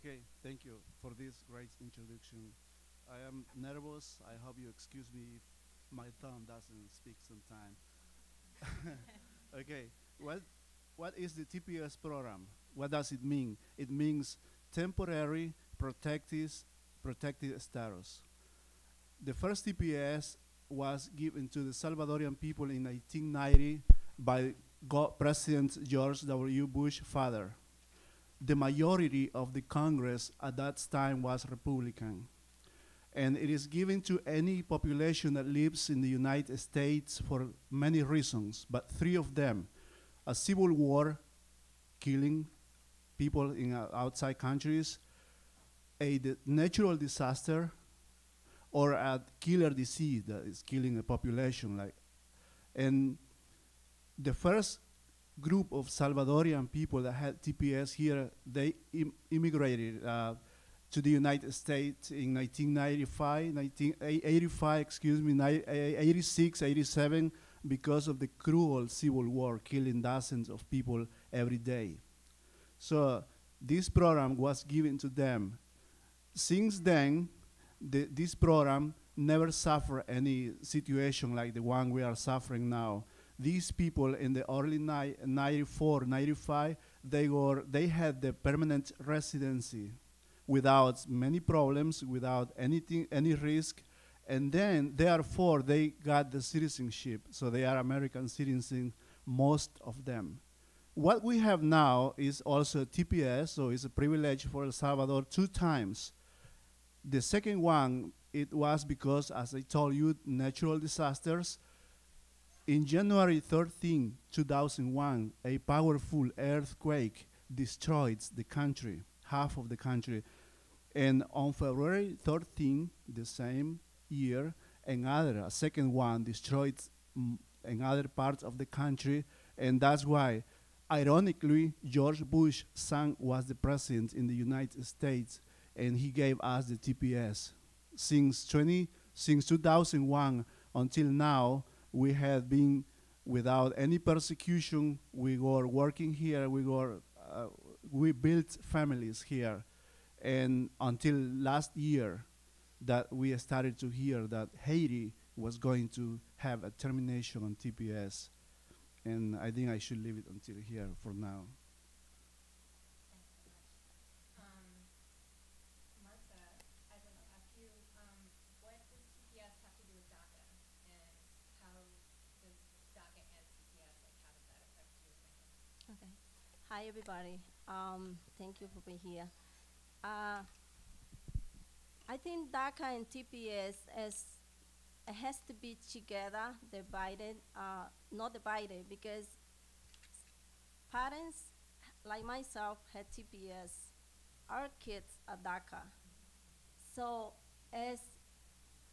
Okay, thank you for this great introduction. I am nervous. I hope you excuse me if my tongue doesn't speak sometime. Okay, what is the TPS program? What does it mean? It means temporary protected status. The first TPS was given to the Salvadorian people in 1990 by President George W. Bush father. The majority of the Congress at that time was Republican. And it is given to any population that lives in the United States for many reasons, but three of them: a civil war, killing people in outside countries; a natural disaster; or a killer disease that is killing a population. And the first group of Salvadorian people that had TPS here, they immigrated to the United States in 1995, 1985, excuse me, 86, 87, because of the cruel civil war, killing dozens of people every day. So this program was given to them. Since then, this program never suffered any situation like the one we are suffering now. These people in the early 94, 95, they had the permanent residency without many problems, without any risk, and then therefore they got the citizenship, so they are American citizens, most of them. What we have now is also TPS, so it's a privilege for El Salvador two times. The second one, it was because, as I told you, natural disasters. In January 13, 2001, a powerful earthquake destroyed the country, half of the country. And on February 13, the same year, a second one destroyed another part of the country. And that's why, ironically, George Bush's son was the president in the United States, and he gave us the TPS. Since 2001 until now, we had been without any persecution. We were working here. We built families here, and until last year, that we started to hear that Haiti was going to have a termination on TPS, and I think I should leave it until here for now. Martha, I don't know, ask you, what does TPS have to do with DACA? And how does DACA and TPS, like, how does that affect your family? Okay. Hi, everybody. Thank you for being here. Uh, I think DACA and TPS it has to be together, divided, not divided, because parents like myself had TPS. Our kids are DACA. So as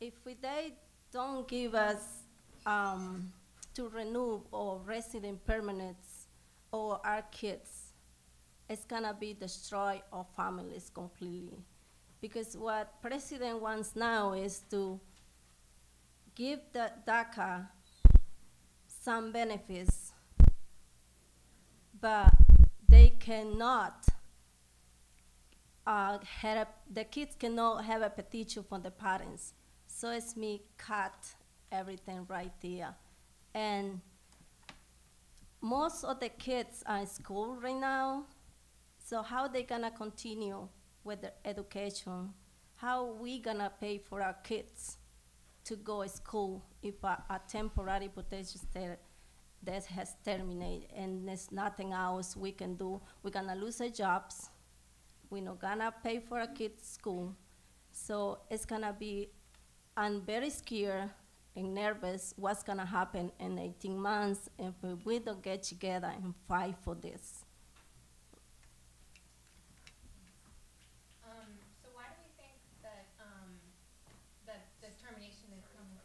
if they don't give us to renew or resident permanents or our kids, it's gonna be destroy our families completely. Because what president wants now is to give the DACA some benefits, but they cannot have, the kids cannot have a petition from the parents. So it's me cut everything right there. And most of the kids are in school right now, so how they gonna continue with their education? How we gonna pay for our kids to go to school if a temporary protection that has terminated and there's nothing else we can do? We're gonna lose our jobs. We're not gonna pay for our kids' school. So it's gonna be, I'm very scared and nervous what's gonna happen in 18 months if we don't get together and fight for this. So why do we think that, that this termination is coming?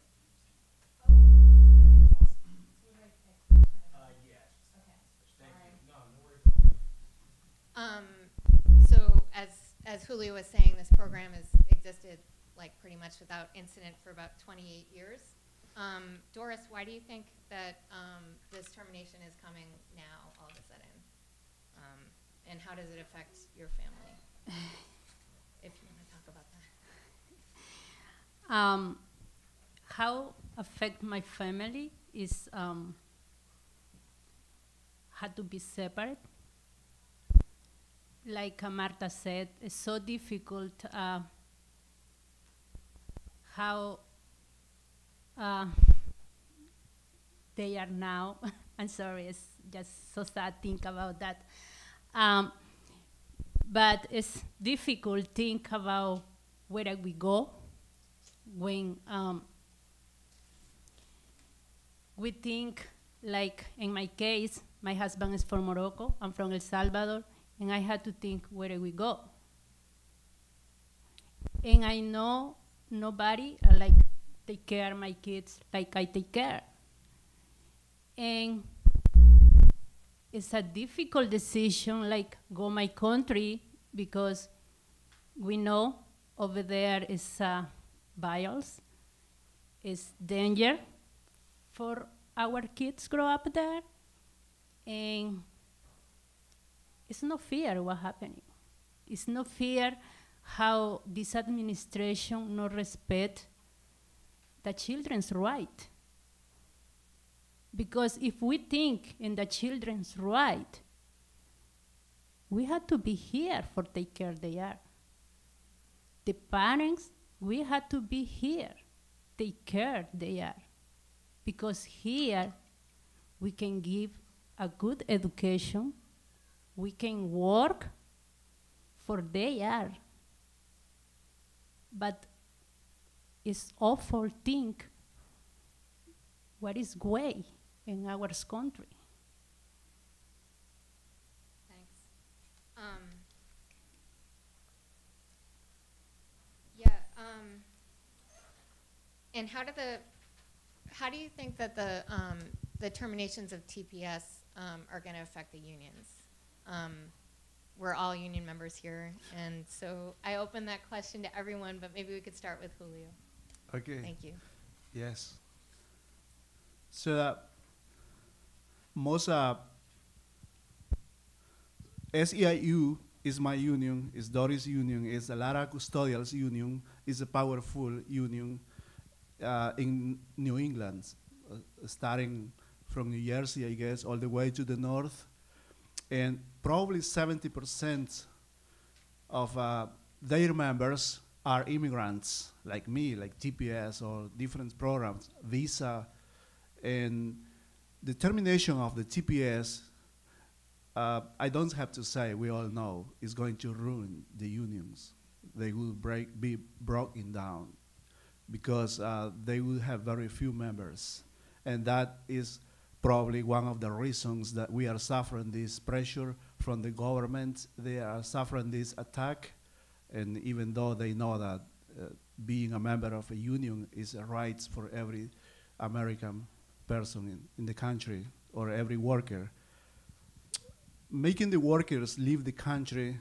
Oh. So you guys picked. Yes. Okay. Thank Sorry. you. No, no worries at all. So as Julio was saying, this program has existed like pretty much without incident for about 28 years. Doris, why do you think that this termination is coming now all of a sudden? And how does it affect your family? if you want to talk about that. How affect my family is had to be separate. Like Marta said, it's so difficult how they are now. I'm sorry, it's just so sad to think about that. But it's difficult to think about where we go when we think, like in my case, my husband is from Morocco, I'm from El Salvador, and I had to think, where do we go? And I know nobody like take care of my kids like I take care. And it's a difficult decision, like go my country, because we know over there is violence, is danger for our kids grow up there, and it's no fear what happening. It's no fear how this administration no respect the children's right. Because if we think in the children's right, we had to be here for take care they are. The parents, we had to be here, take care they are. Because here we can give a good education, we can work for they are. But it's awful think what is way in our country. Thanks. Yeah. And how do you think that the terminations of TPS are going to affect the unions? We're all union members here, and so I open that question to everyone, but maybe we could start with Julio. Okay. Thank you. Yes. So most SEIU is my union, is Doris' union, is the Lara Custodial's union, is a powerful union in New England, starting from New Jersey, I guess, all the way to the north. And probably 70% of their members are immigrants, like me, like TPS or different programs, visa. And the termination of the TPS, I don't have to say, we all know, is going to ruin the unions. They will be broken down because they will have very few members. And that is probably one of the reasons that we are suffering this pressure from the government. They are suffering this attack, and even though they know that being a member of a union is a right for every American person in the country, or every worker, making the workers leave the country,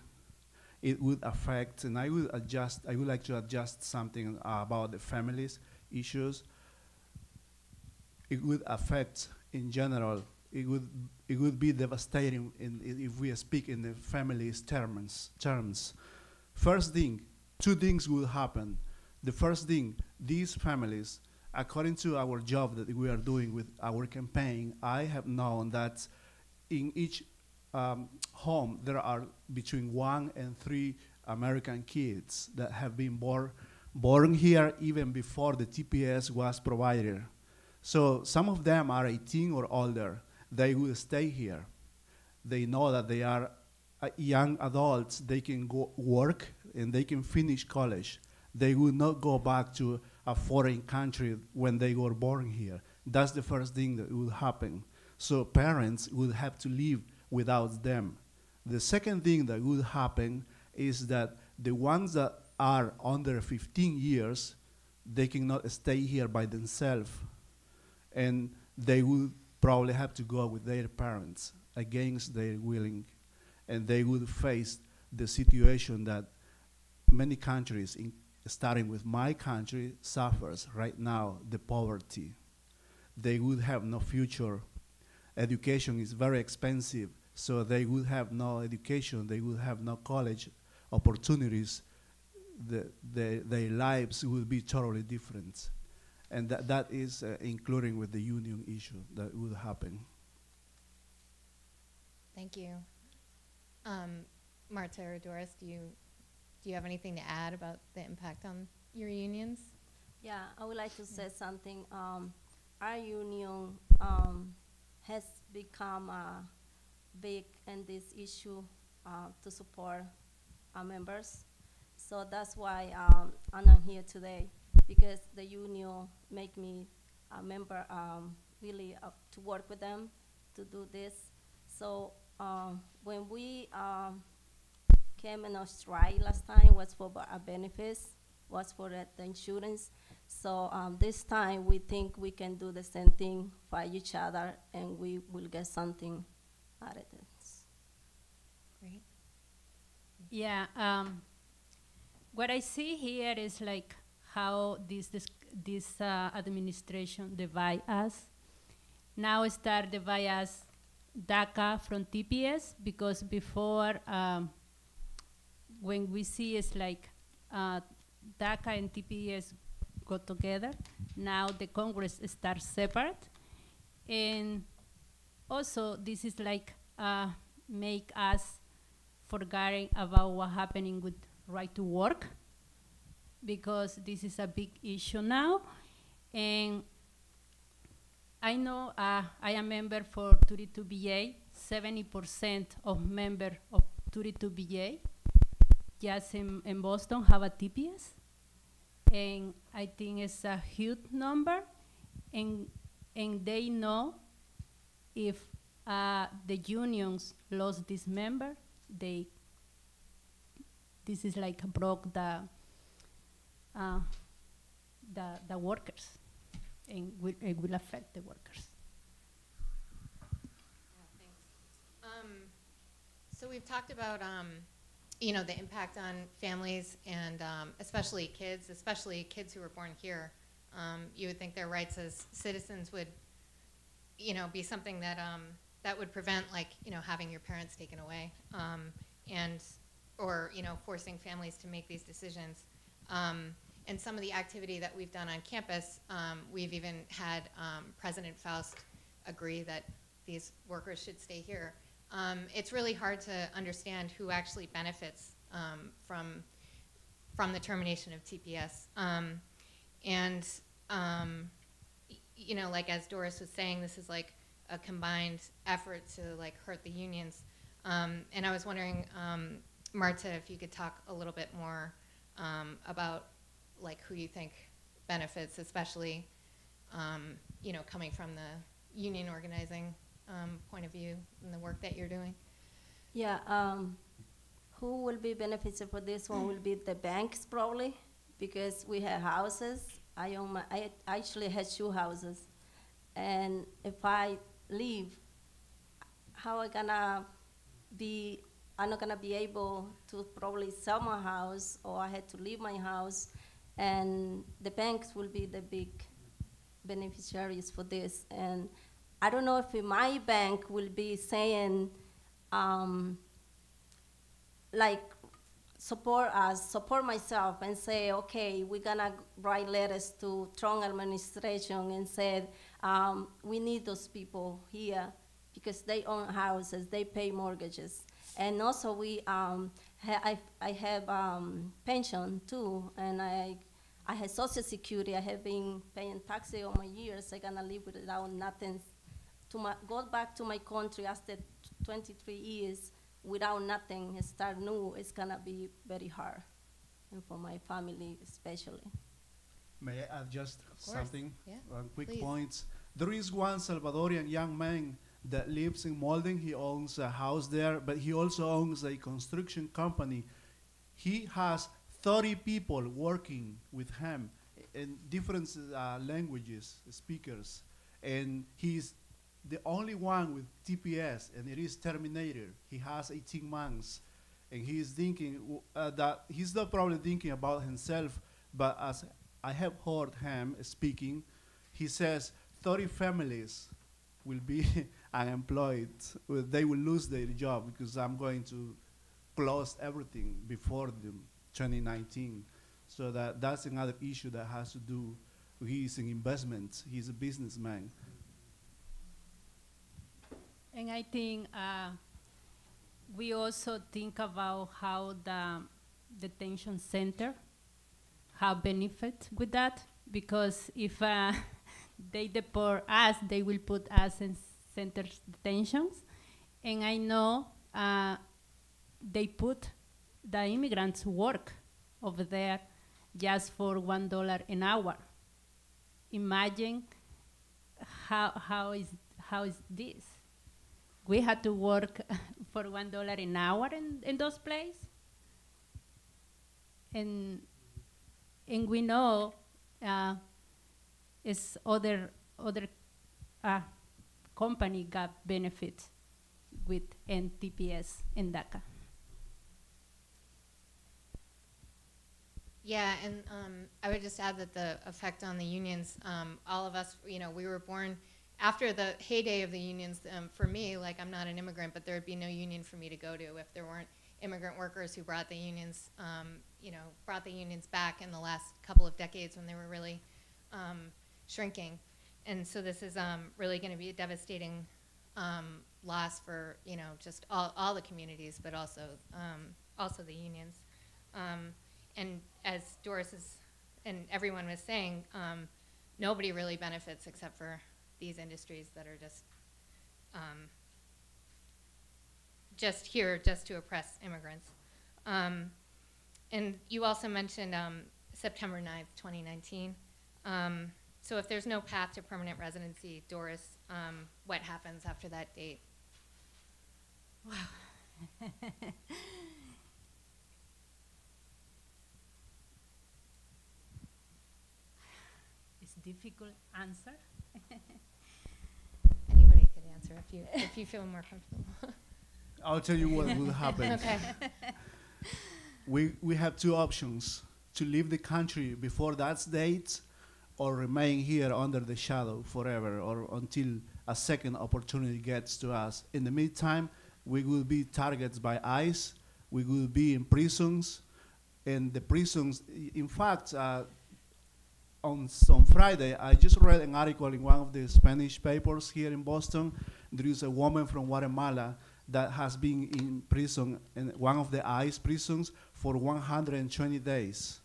it would affect, and I would like to adjust something about the families issues. It would affect, in general, it would be devastating if we speak in the family's terms. First thing, two things will happen. The first thing, these families, according to our job that we are doing with our campaign, I have known that in each home there are between 1 and 3 American kids that have been born here even before the TPS was provided. So some of them are 18 or older. They will stay here. They know that they are young adults. They can go work and they can finish college. They will not go back to a foreign country when they were born here. That's the first thing that will happen. So parents will have to live without them. The second thing that will happen is that the ones that are under 15 years, they cannot stay here by themselves. And they will probably have to go with their parents against their willing. And they will face the situation that many countries, starting with my country, suffers right now, the poverty. They would have no future. Education is very expensive, so they would have no education, they would have no college opportunities, their lives would be totally different. And that is including with the union issue that would happen. Thank you. Marta or Doris, do you have anything to add about the impact on your unions? Yeah, I would like to say something. Our union has become big in this issue to support our members. So that's why I'm here today, because the union make me a member really to work with them to do this. So when we came in a strike last time, was for our benefits, was for the insurance. So this time we think we can do the same thing for each other, and we will get something out of this. Great. Yeah, what I see here is like how this administration divide us. Now start divide us DACA from TPS, because before when we see it's like DACA and TPS go together. Now the Congress starts separate, and also this is like make us forgetting about what happening with right to work, because this is a big issue now. And I know I am member for 32BA. 70% of member of 32BA just in Boston have a TPS, and I think it's a huge number, and they know if the unions lost this member, this is like broke the workers, and it will affect the workers. Yeah, thanks. So we've talked about the impact on families and especially kids who were born here. You would think their rights as citizens would, be something that that would prevent having your parents taken away, or forcing families to make these decisions. And some of the activity that we've done on campus, we've even had President Faust agree that these workers should stay here. It's really hard to understand who actually benefits from the termination of TPS. Like as Doris was saying, this is like a combined effort to hurt the unions. And I was wondering, Marta, if you could talk a little bit more about who you think benefits, especially coming from the union organizing point of view and the work that you're doing. Yeah, who will be beneficial for this one will be the banks probably, because we have houses. I actually had 2 houses, and if I leave, how I gonna be? I'm not gonna be able to probably sell my house, or I had to leave my house, and the banks will be the big beneficiaries for this. And I don't know if my bank will be saying, support myself and say, okay, we're gonna write letters to Trump administration and say, we need those people here because they own houses, they pay mortgages. And also I have pension too, and I have Social Security. I have been paying taxes all my years. I'm gonna live without nothing. Go back to my country after 23 years without nothing, start new, it's gonna be very hard, and for my family especially. May I add just something? Yeah, One quick please. point. There is one Salvadorian young man that lives in Malden. He owns a house there, but he also owns a construction company. He has 30 people working with him in different languages, speakers, and he's the only one with TPS, and it is terminated. He has 18 months, and he is thinking that he's not probably thinking about himself, but as I have heard him speaking, he says 30 families will be unemployed. They will lose their job because I'm going to close everything before them 2019. So that's another issue that has to do. He's in investments. He's a businessman. And I think we also think about how the detention center have benefit with that, because if they deport us, they will put us in centers detentions. And I know they put the immigrants to work over there just for $1 an hour. Imagine how is this? We had to work for $1 an hour in those places, and we know is other company got benefits with NTPS in DACA. Yeah, and I would just add that the effect on the unions, all of us, we were born after the heyday of the unions. For me, like, I'm not an immigrant, but there would be no union for me to go to if there weren't immigrant workers who brought the unions, brought the unions back in the last couple of decades when they were really shrinking. And so this is really going to be a devastating loss for, just all the communities, but also the unions. And as Doris and everyone was saying, nobody really benefits except for these industries that are just here just to oppress immigrants. And you also mentioned September 9th, 2019. So if there's no path to permanent residency, Doris, what happens after that date? Wow. Difficult answer. Anybody could answer if you feel more comfortable. I'll tell you what will happen. Okay. We have two options: to leave the country before that date, or remain here under the shadow forever, or until a second opportunity gets to us. In the meantime, we will be targets by ICE. We will be in prisons, and the prisons, in fact, on Friday, I just read an article in one of the Spanish papers here in Boston. There is a woman from Guatemala that has been in prison, in one of the ICE prisons, for 120 days.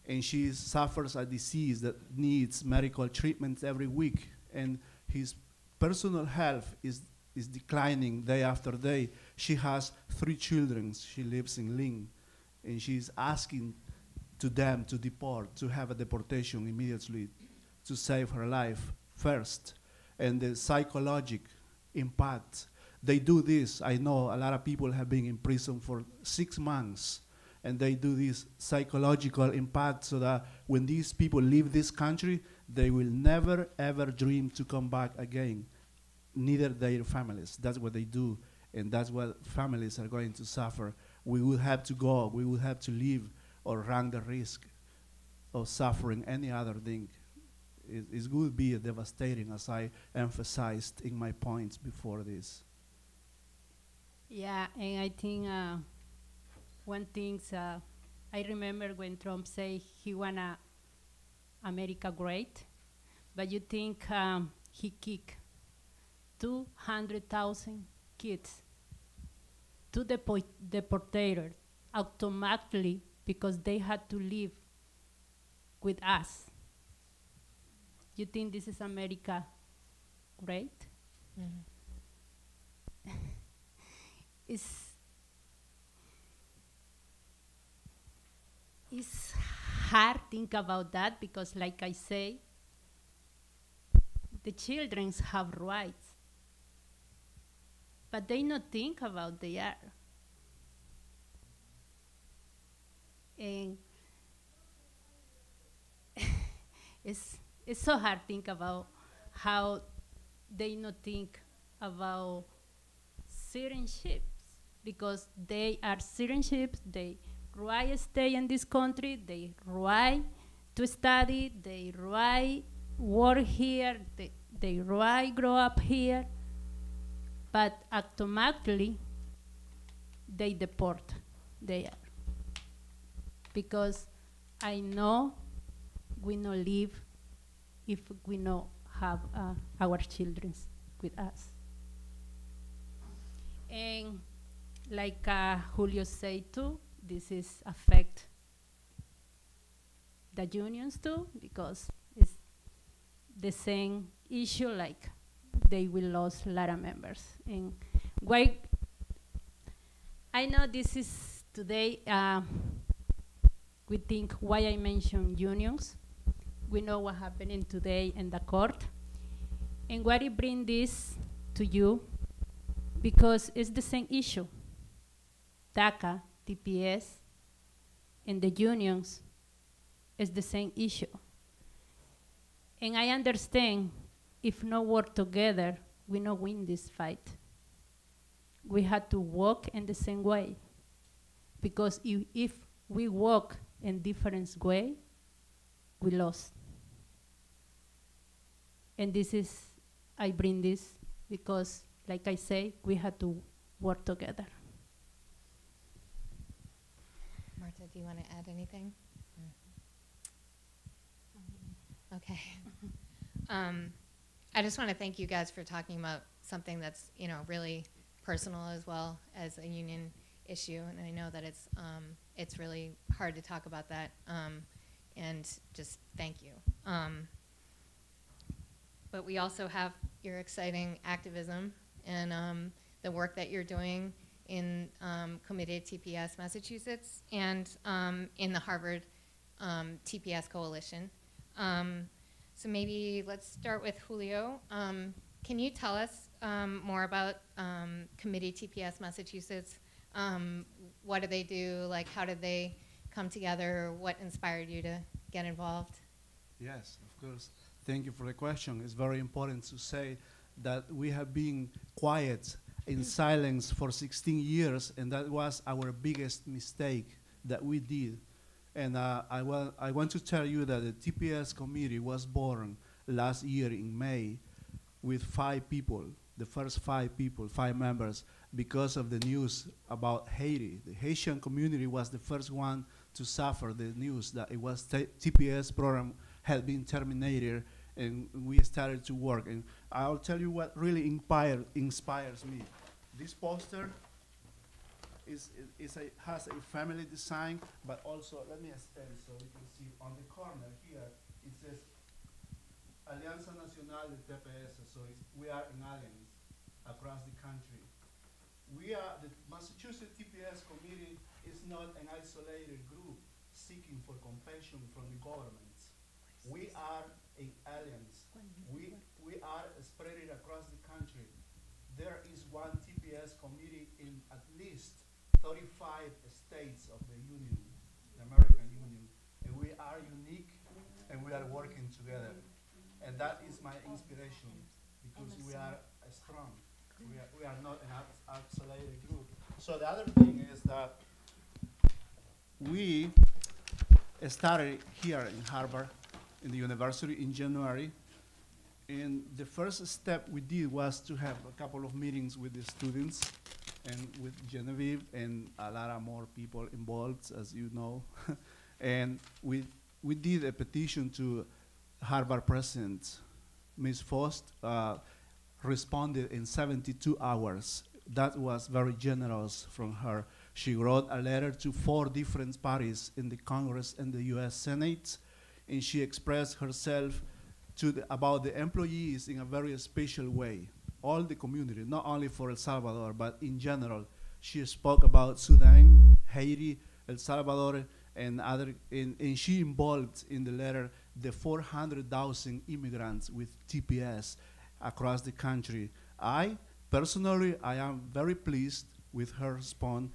And she suffers a disease that needs medical treatment every week. And his personal health is declining day after day. She has 3 children. She lives in Lynn. And she's asking to them to deport, to have a deportation immediately, to save her life first. And the psychological impact, they do this. I know a lot of people have been in prison for 6 months, and they do this psychological impact so that when these people leave this country, they will never ever dream to come back again, neither their families. That's what they do, and that's what families are going to suffer. We will have to go, we will have to leave, or run the risk of suffering any other thing. It will be devastating, as I emphasized in my points before this. Yeah, and I think one thing, I remember when Trump said he wanna America great, but you think he kicked 200,000 kids to deported automatically because they had to live with us. You think this is America great? Mm-hmm. It's hard to think about that because, like I say, the children have rights, but they not think about they are. And it's so hard to think about how they not think about citizenships, because they are citizenships, they right stay in this country, they right to study, they right work here, they right grow up here, but automatically they deport. They are. because I know we not live if we not have our children with us. And like Julio said too, this is affect the unions too, because it's the same issue, like they will lose a lot of members. And why, I know this is today, we think why I mentioned unions. We know what happening today in the court. And why I bring this to you, because it's the same issue. DACA, TPS, and the unions is the same issue. And I understand if not work together, we not win this fight. We have to work in the same way. Because if we work in different way, we lost. And this is, I bring this because, like I say, we have to work together. Marta, do you want to add anything? Okay. I just want to thank you guys for talking about something that's, you know, really personal as well as a union issue, and I know that it's really hard to talk about that, and just thank you. But we also have your exciting activism and the work that you're doing in Comité TPS Massachusetts and in the Harvard TPS Coalition. So maybe let's start with Julio. Can you tell us more about Committee TPS Massachusetts? What do they do? Like, how did they come together? What inspired you to get involved? Yes, of course. Thank you for the question. It's very important to say that we have been quiet in silence for 16 years, and that was our biggest mistake that we did. And I want to tell you that the TPS committee was born last year in May with 5 people, the first 5 people, 5 members, because of the news about Haiti. The Haitian community was the first one to suffer the news that it was TPS program had been terminated, and we started to work. And I'll tell you what really inspires me. This poster has a family design, but also, let me extend so you can see on the corner here, it says Alianza Nacional de TPS, so we are an alliance across the country. We are, the Massachusetts TPS committee is not an isolated group seeking for compassion from the governments. We are an alliance. We are spread across the country. There is one TPS committee in at least 35 states of the Union, the American Union, and we are unique and we are working together. And that is my inspiration, because we are strong. We are not an isolated group. So the other thing is that we started here in Harvard, in the university, in January. And the first step we did was to have a couple of meetings with the students and with Genevieve and a lot of more people involved, as you know. And we did a petition to Harvard President. Ms. Faust responded in 72 hours. That was very generous from her. She wrote a letter to 4 different parties in the Congress and the US Senate, and she expressed herself about the employees in a very special way. All the community, not only for El Salvador, but in general. She spoke about Sudan, Haiti, El Salvador, and other, and she involved in the letter the 400,000 immigrants with TPS across the country. Personally, I am very pleased with her response.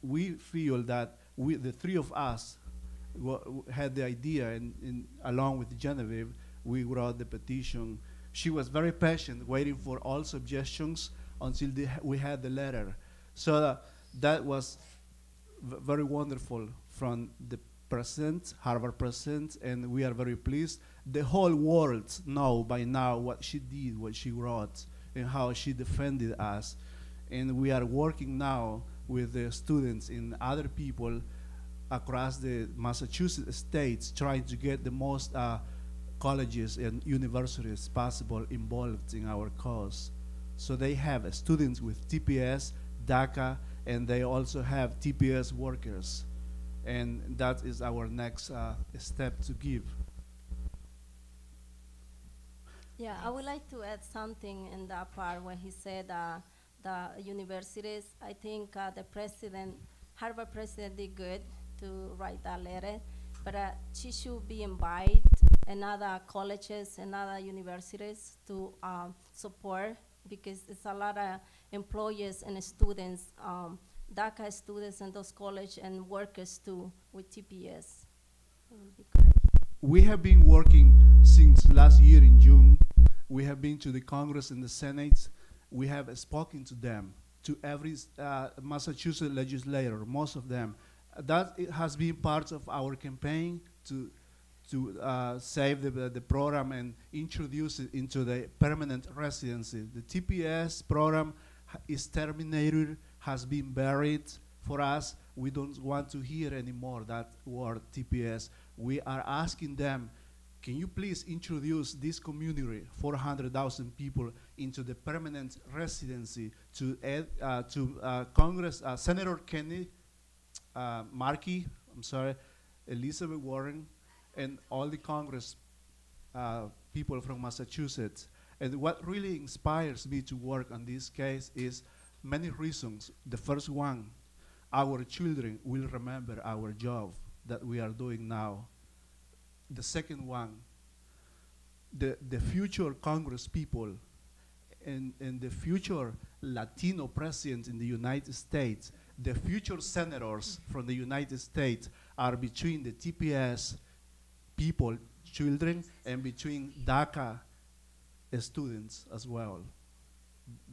We feel that the 3 of us had the idea, and along with Genevieve, we wrote the petition. She was very patient, waiting for all suggestions until we had the letter. So that was very wonderful from the president, Harvard president, and we are very pleased. The whole world know by now what she did, what she wrote, and how she defended us. And we are working now with the students and other people across the Massachusetts states trying to get the most colleges and universities possible involved in our cause. So they have students with TPS, DACA, and they also have TPS workers. And that is our next step to give. Yeah, I would like to add something in that part when he said the universities. I think the president, Harvard president, did good to write that letter, but she should be invited and other colleges and other universities to support, because it's a lot of employers and students, DACA students and those college and workers too with TPS. It would be great. We have been working since last year in June. We have been to the Congress and the Senate. We have spoken to them, to every Massachusetts legislator, most of them. That it has been part of our campaign to save the program and introduce it into the permanent residency. The TPS program is terminated, has been buried for us. We don't want to hear anymore that word TPS. We are asking them, can you please introduce this community, 400,000 people, into the permanent residency to Congress, Senator Kenny, Markey, I'm sorry, Elizabeth Warren, and all the Congress people from Massachusetts. And what really inspires me to work on this case is many reasons. The first one, our children will remember our job that we are doing now. The second one, the future Congress people and the future Latino presidents in the United States, the future senators from the United States are between the TPS people, children, and between DACA students as well.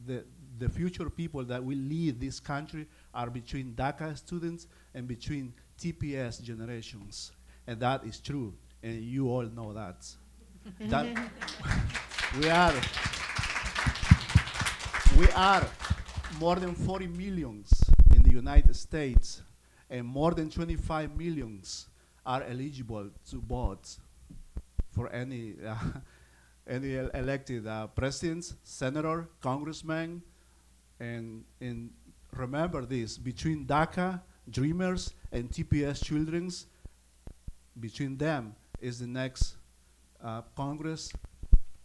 The future people that will lead this country are between DACA students and between TPS generations. And that is true, and you all know that. That we are more than 40 millions in the United States, and more than 25 millions are eligible to vote for any elected presidents, senator, congressman, and remember this, between DACA, Dreamers, and TPS children's, between them is the next Congress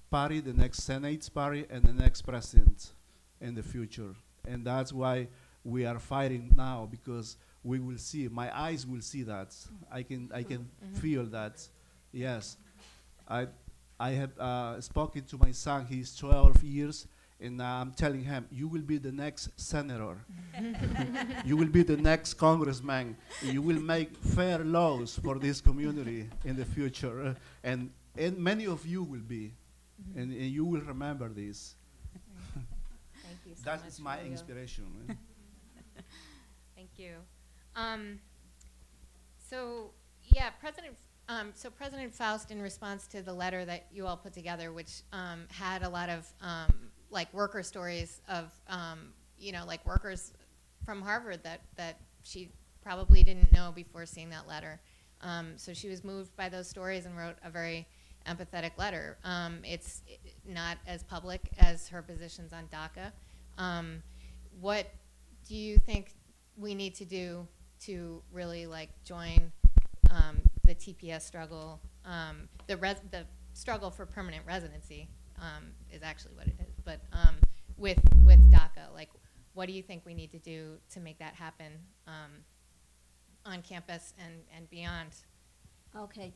party, the next Senate party, and the next president in the future. And that's why we are fighting now, because we will see, my eyes will see that. I can feel that. Yes. I have spoken to my son, he's 12 years, and I'm telling him, you will be the next senator. You will be the next congressman. You will make fair laws for this community in the future. And many of you will be, and you will remember this. Thank you so That much, is my Julio. inspiration. Thank you. So yeah, President Faust, in response to the letter that you all put together, which had a lot of like worker stories of like workers from Harvard that she probably didn't know before seeing that letter. So she was moved by those stories and wrote a very empathetic letter. It's not as public as her positions on DACA. What do you think we need to do to really like join the TPS struggle? The struggle for permanent residency is actually what it is. But with DACA, like, what do you think we need to do to make that happen on campus and beyond? Okay.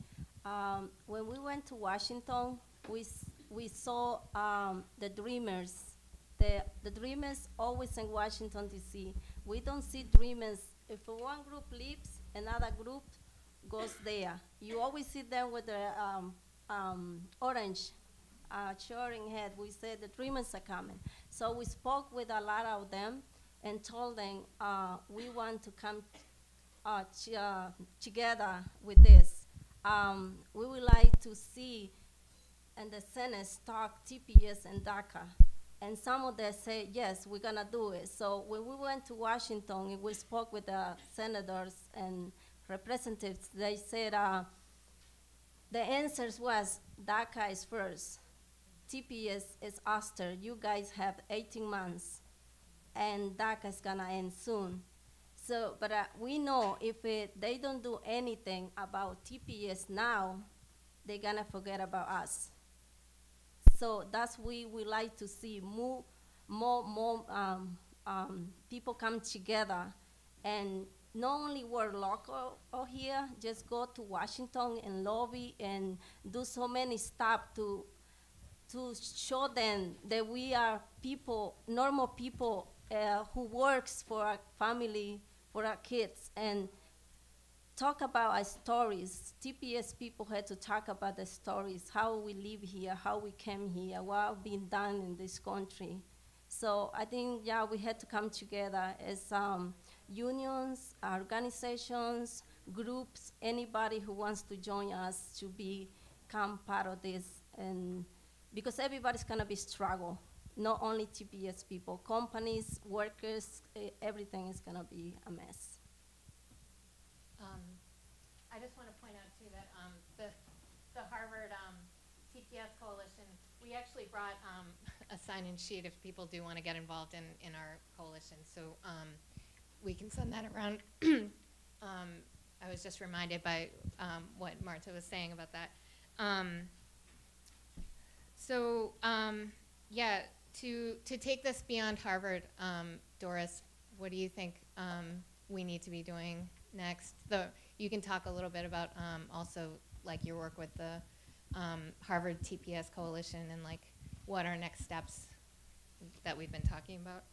When we went to Washington, we saw the Dreamers. The Dreamers always in Washington, D.C. We don't see Dreamers. If one group leaves, another group goes there. You always see them with the orange showing head. We said the Dreamers are coming. So we spoke with a lot of them and told them we want to come together with this. We would like to see in the Senate talk TPS and DACA. And some of them say, yes, we're gonna do it. So when we went to Washington, we spoke with the senators and representatives, they said the answers was DACA is first, TPS is after. You guys have 18 months, and DACA is gonna end soon. So, but we know if they don't do anything about TPS now, they're gonna forget about us. So that's we would like to see more people come together and not only work local or here, just go to Washington and lobby and do so many stuff to show them that we are people, normal people who works for our family, for our kids, and talk about our stories. TPS people had to talk about the stories, how we live here, how we came here, what been done in this country. So I think, yeah, we had to come together as unions, organizations, groups, anybody who wants to join us to become part of this. And because everybody's gonna be struggle, not only TPS people, companies, workers, everything is gonna be a mess. I just want to point out too that the Harvard TPS Coalition, we actually brought a sign-in sheet if people do want to get involved in our coalition. So we can send that around. I was just reminded by what Marta was saying about that. Yeah, to take this beyond Harvard, Doris, what do you think we need to be doing next? You can talk a little bit about also like your work with the Harvard TPS Coalition and like what are next steps that we've been talking about.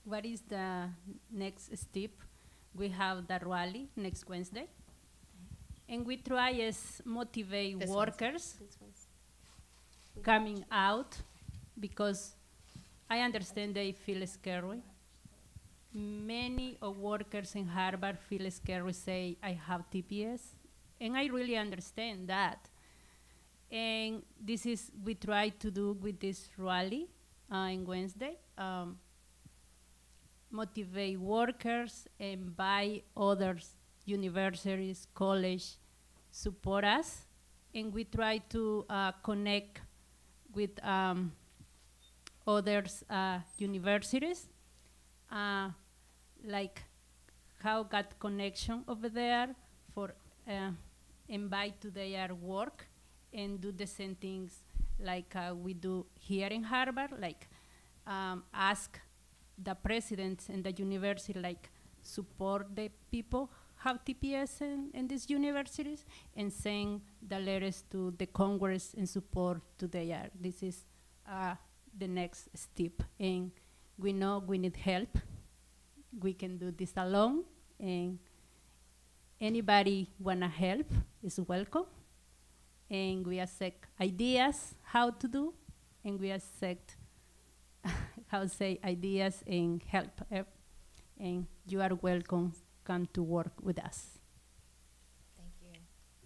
What is the next step? We have the rally next Wednesday, and we try as motivate This workers coming out, because I understand they feel scary. Many of workers in Harvard feel scary, say, I have TPS, and I really understand that. And this is we try to do with this rally on Wednesday, motivate workers and by others, universities, college, support us, and we try to connect with others universities, like how got connection over there for invite to their work and do the same things like we do here in Harvard, like ask the presidents and the university, like support the people have TPS in these universities and send the letters to the Congress in support to their. This is the next step, and we know we need help. We can do this alone, and anybody wanna help is welcome. And we accept ideas how to do, and we accept how to say ideas and help. And you are welcome. Come to work with us. Thank you.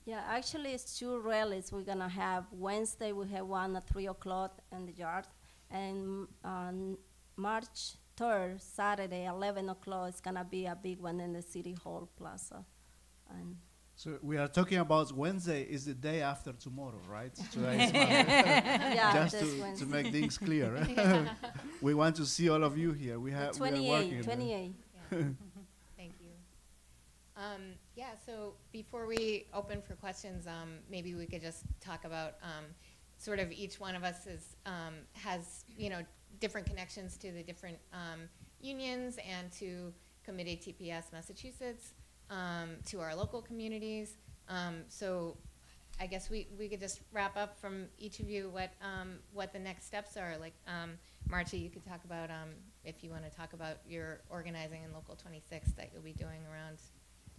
Yeah, actually it's 2 rallies we're gonna have. Wednesday we have one at 3 o'clock in the yard, and on March 3rd, Saturday, 11 o'clock, it's gonna be a big one in the City Hall Plaza. And So we are talking about Wednesday is the day after tomorrow, right? Today is Monday. yeah, Just this to Wednesday. make things clear. We want to see all of you here. We are working. 28, 28. Yeah. Thank you. Yeah, so before we open for questions, maybe we could just talk about sort of each one of us has, you know, different connections to the different unions and to Committee TPS Massachusetts, to our local communities. So I guess we could just wrap up from each of you what the next steps are. Like, Marcia, you could talk about, if you want to talk about your organizing in Local 26 that you'll be doing around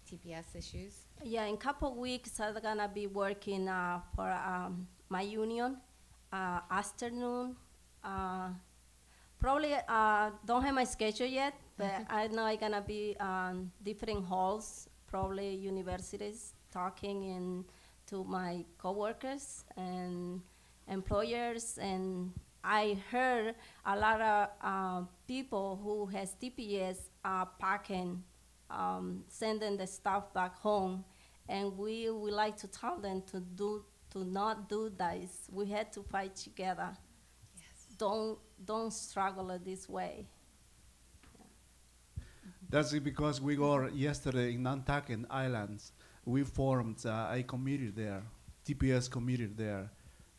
TPS issues. Yeah, in a couple weeks I'm gonna be working for my union, afternoon. Probably don't have my schedule yet, but I know I'm gonna be on different halls, probably universities, talking to my coworkers and employers and I heard a lot of people who has TPS packing, sending the stuff back home, and we would like to tell them to not do this. We had to fight together. Yes. Don't struggle this way. That's it, because we were yesterday in Nantucket Islands. We formed a committee there, TPS committee there,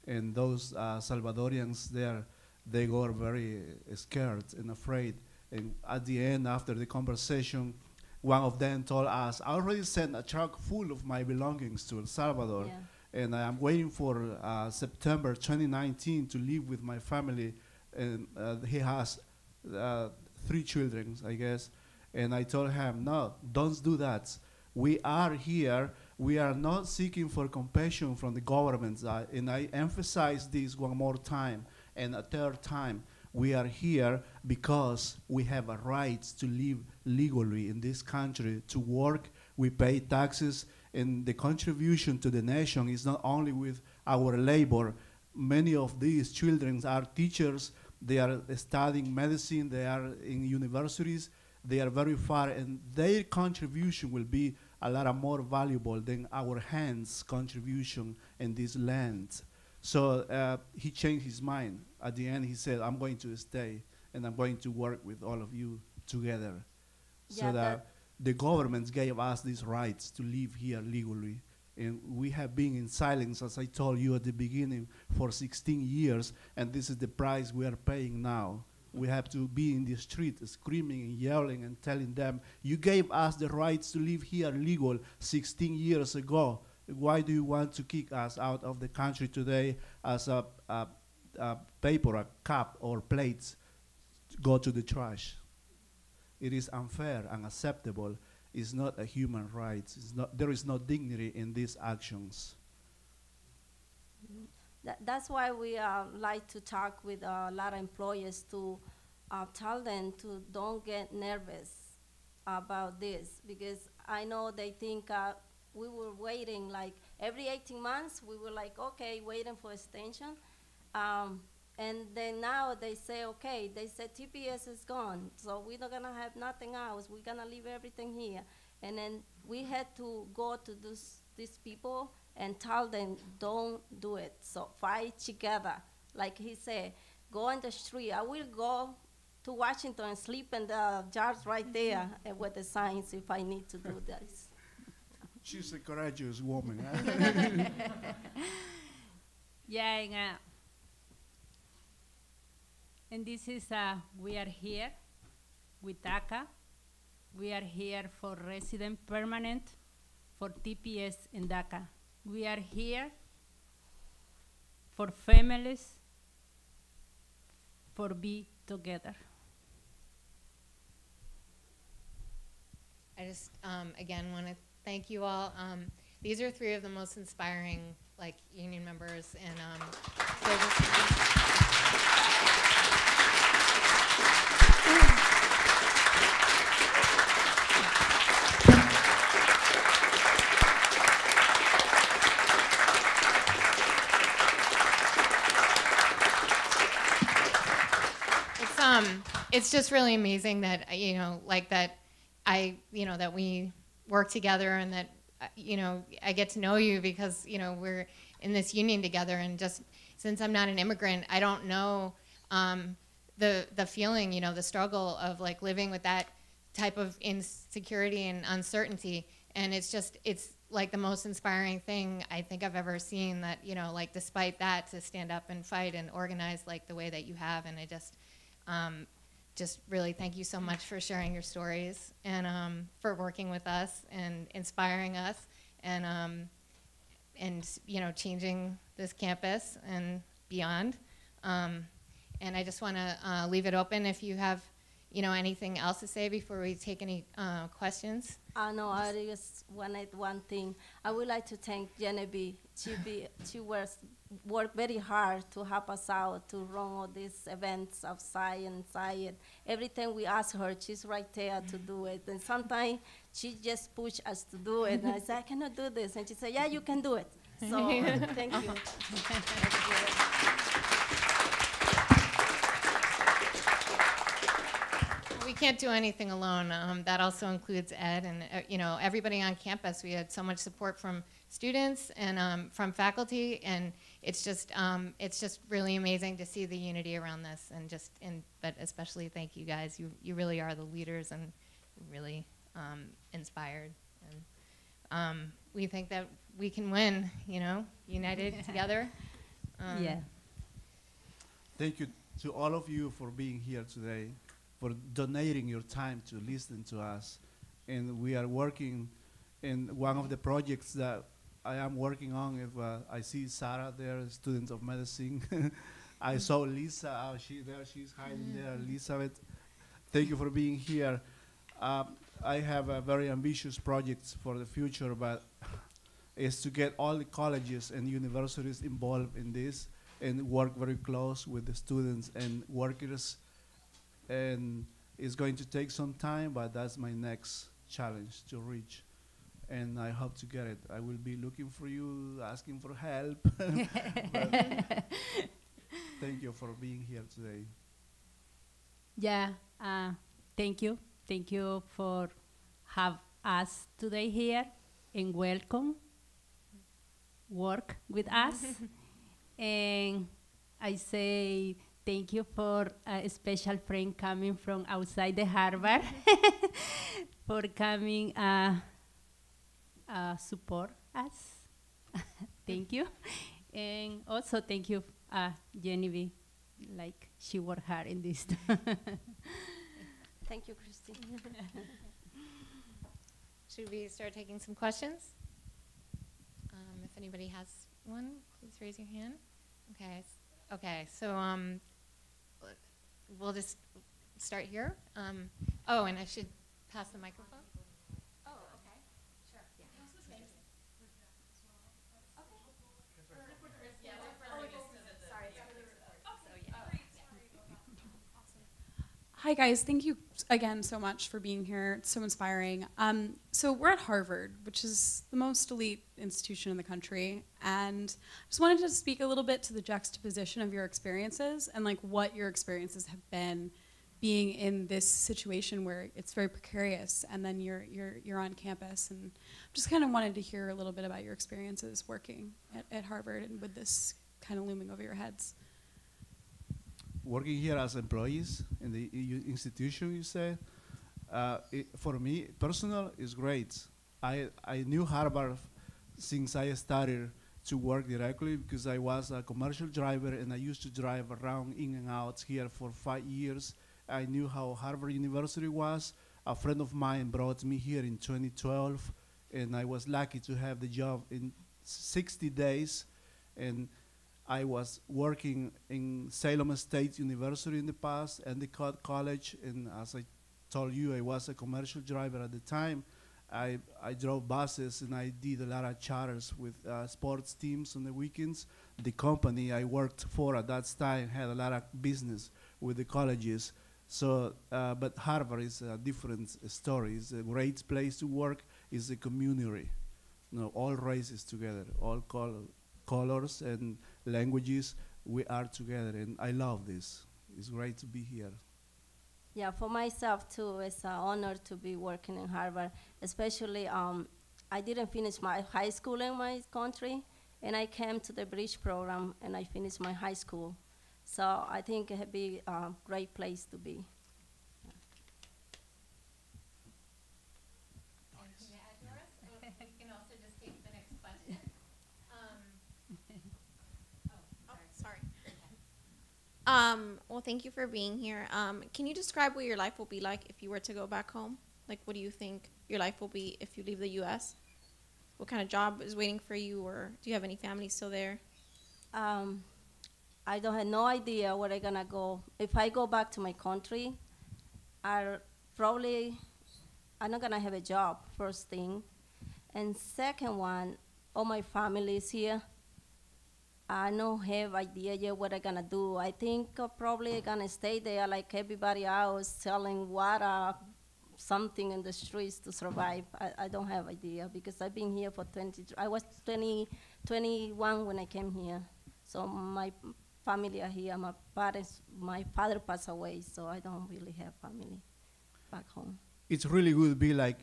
and those Salvadorians there, they were very scared and afraid. And at the end, after the conversation, one of them told us, I already sent a truck full of my belongings to El Salvador, Yeah. and I'm waiting for September 2019 to live with my family. And he has 3 children, I guess. And I told him, no, don't do that. We are here. We are not seeking for compassion from the government. And I emphasize this one more time and a third time. We are here because we have a right to live legally in this country, to work. We pay taxes, and the contribution to the nation is not only with our labor. Many of these children are teachers. They are studying medicine. They are in universities. They are very far, and their contribution will be a lot more valuable than our hands' contribution in this land. So he changed his mind. At the end, he said, I'm going to stay, and I'm going to work with all of you together. So Yeah, that the government gave us these rights to live here legally. And we have been in silence, as I told you at the beginning, for 16 years, and this is the price we are paying now. We have to be in the street screaming and yelling and telling them, you gave us the rights to live here legal 16 years ago. Why do you want to kick us out of the country today as a paper, a cup, or plates go to the trash? It is unfair, unacceptable. It's not a human right. There is no dignity in these actions. That's why we like to talk with a lot of employers to tell them to don't get nervous about this, because I know they think we were waiting like every 18 months. We were like, okay, waiting for extension. And then now they say, okay, they said TPS is gone, so we're not gonna have nothing else. We're gonna leave everything here. And then we had to go to these people and tell them, don't do it. So fight together. Like he said, go on the street. I will go to Washington and sleep in the jars right there with the signs if I need to do this. She's a courageous woman. Yeah, and this is, we are here with DACA. We are here for resident permanent, for TPS and DACA. We are here for families, for be together. I just, again, want to thank you all. These are 3 of the most inspiring, like, union members, and so it's just really amazing that, like that that we work together, and that, I get to know you because, we're in this union together. And just since I'm not an immigrant, I don't know the feeling, the struggle of like living with that type of insecurity and uncertainty. And it's like the most inspiring thing I think I've ever seen, that, like despite that, to stand up and fight and organize like the way that you have. And I just really thank you so much for sharing your stories, and for working with us and inspiring us, and changing this campus and beyond. And I just want to leave it open if you have anything else to say before we take any questions. No, I just wanted one thing. I would like to thank Genevieve. She worked very hard to help us out to run all these events outside and inside. Every time we ask her, she's right there to do it. And sometimes she just push us to do it. And I said, I cannot do this. And she said, yeah, you can do it. So thank you. can't do anything alone. That also includes Ed and everybody on campus. We had so much support from students and from faculty, and it's just really amazing to see the unity around this. But especially thank you guys. You really are the leaders and really inspired. And we think that we can win. United together. Yeah. Thank you to all of you for being here today, for donating your time to listen to us. And we are working in one of the projects that I am working on. If I see Sarah there, a student of medicine. I saw Lisa, she's hiding there, Elizabeth. Thank you for being here. I have a very ambitious project for the future, but is to get all the colleges and universities involved in this and work very close with the students and workers. And it's going to take some time, but that's my next challenge to reach. And I hope to get it. I will be looking for you, asking for help. But thank you for being here today. Yeah, thank you. Thank you for have us today here and welcome. Work with us. And I say thank you for a special friend coming from outside the Harvard for coming support us. Thank you. And also thank you, Genevieve, like she worked hard in this. Thank you, Christy. Should we start taking some questions? If anybody has one, please raise your hand. Okay. So we'll just start here. Oh, and I should pass the microphone. Oh, okay. Sure. Yeah. Hi guys, thank you again so much for being here. It's so inspiring. So we're at Harvard, which is the most elite institution in the country, and I just wanted to speak a little bit to the juxtaposition of your experiences and like what your experiences have been being in this situation where it's very precarious, and then you're on campus, and just kind of wanted to hear a little bit about your experiences working at Harvard and with this kind of looming over your heads. Working here as employees in the institution, you say, for me, personal is great. I knew Harvard since I started to work directly because I was a commercial driver and I used to drive around in and out here for 5 years. I knew how Harvard University was. A friend of mine brought me here in 2012, and I was lucky to have the job in 60 days. And I was working in Salem State University in the past, Endicott College, and as I told you, I was a commercial driver at the time. I drove buses and I did a lot of charters with sports teams on the weekends. The company I worked for at that time had a lot of business with the colleges. So, but Harvard is a different story. It's a great place to work. It's a community. All races together, all colors and languages, we are together, and I love this. It's great to be here. Yeah, for myself too, it's an honor to be working in Harvard. Especially, I didn't finish my high school in my country, and I came to the bridge program, and I finished my high school. So I think it would be a great place to be. Anything to add, Doris? You can also just take the next question. Sorry. Well, thank you for being here. Can you describe what your life will be like if you were to go back home? Like, what do you think your life will be if you leave the U.S.? What kind of job is waiting for you, or do you have any family still there? I don't have no idea where I'm gonna go. If I go back to my country, I'm not gonna have a job, first thing. And second one, all my family is here. I don't have idea yet what I'm gonna do. I think probably gonna stay there like everybody else, selling water, something in the streets to survive. I don't have idea because I've been here for I was 21 when I came here. So my family are here. My father passed away, so I don't really have family. back home. It's really good to be like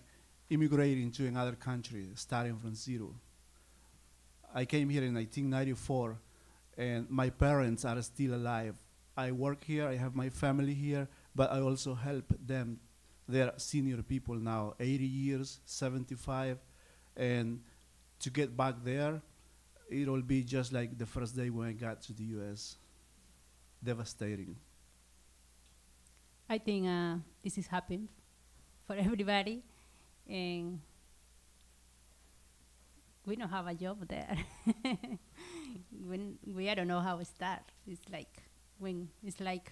immigrating to another country, starting from zero. I came here in 1994, and my parents are still alive. I work here, I have my family here, but I also help them. They're senior people now, 80 years, 75, and to get back there, it'll be just like the first day when I got to the US. Devastating. I think this is happening for everybody, and we don't have a job there. When I don't know how to start. It's like